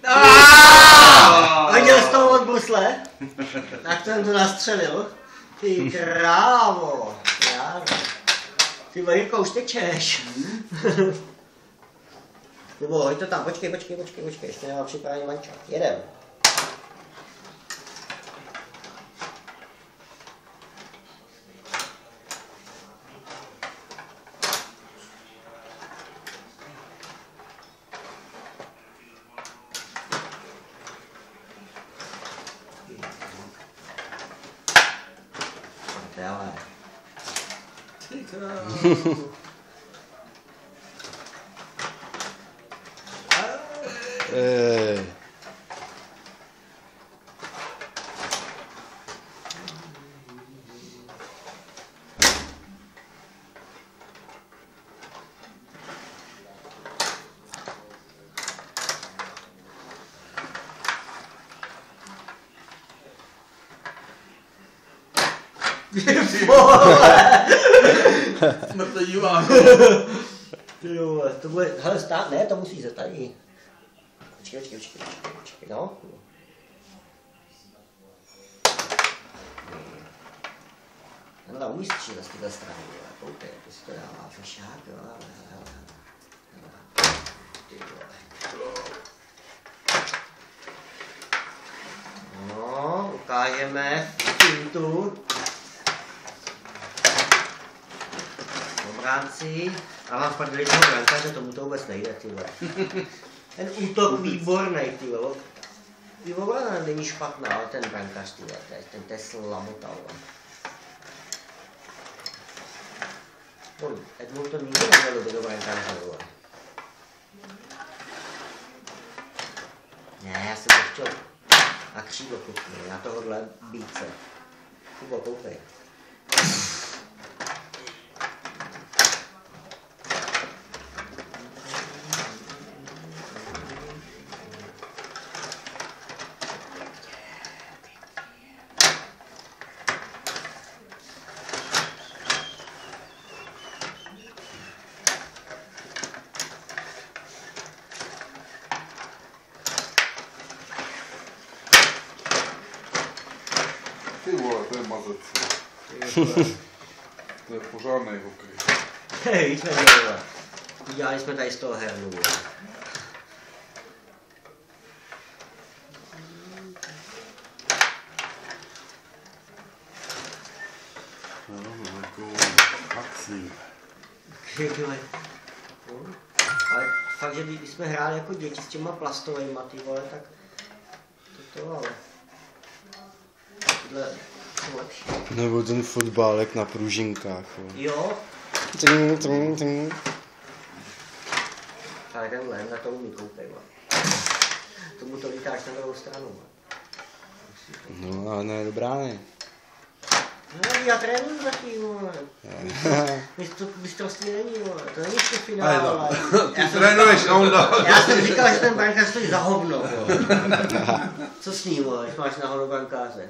A děl z toho od brusle? Tak jsem to nastřelil. Ty krávo. Ty Jirko, už tečeš. Nebo hoď to tam, počkej, ještě nemám připravený mančák. Jedem. Smrte divá. Ty vole, to bude, hele stát, ne, to musí se tady. Počkej, no. Tenhle umí střílet z téhle strany, koukej, to si to dává fešák, jo, ty vole. No, ukážeme fintu. Obránci. A mám fakt veličného brankáře, tomu to vůbec nejde, ty vole. Ten útok výborný, ty vole. Ty obrana není špatná, ale ten brankář, ty vole, ten je slabota, vole. Edmonton nikdy neměl dobře do brankáře, vole. Ne, já jsem to chtěl na křídlo chutný, na tohohle bíce. Kubo, koukej. Ty vole, to je mazec. To je pořádnej hokej. Hej, jsme dělali. Udělali jsme tady z toho hernu. No, jako akcí. Ale fakt, že když jsme hráli jako děti s těma plastovejma, ty vole, tak to ale... Tyhle jsou lepší. Nebo ten fotbálek na pružinkách. Jo. Ting. Ale tenhle, na to umí, koukej, tomu to lítáš na druhou stranu. No, ale ne, dobrá ne. No, já trénuju zatím, vole. Mistrovství není, vole. To není ještě finále. Ty trénuješ, on dá. Já jsem říkal, že ten brankář stojí za hovno, vole. Co s ním, vole, když máš nahoru brankáře?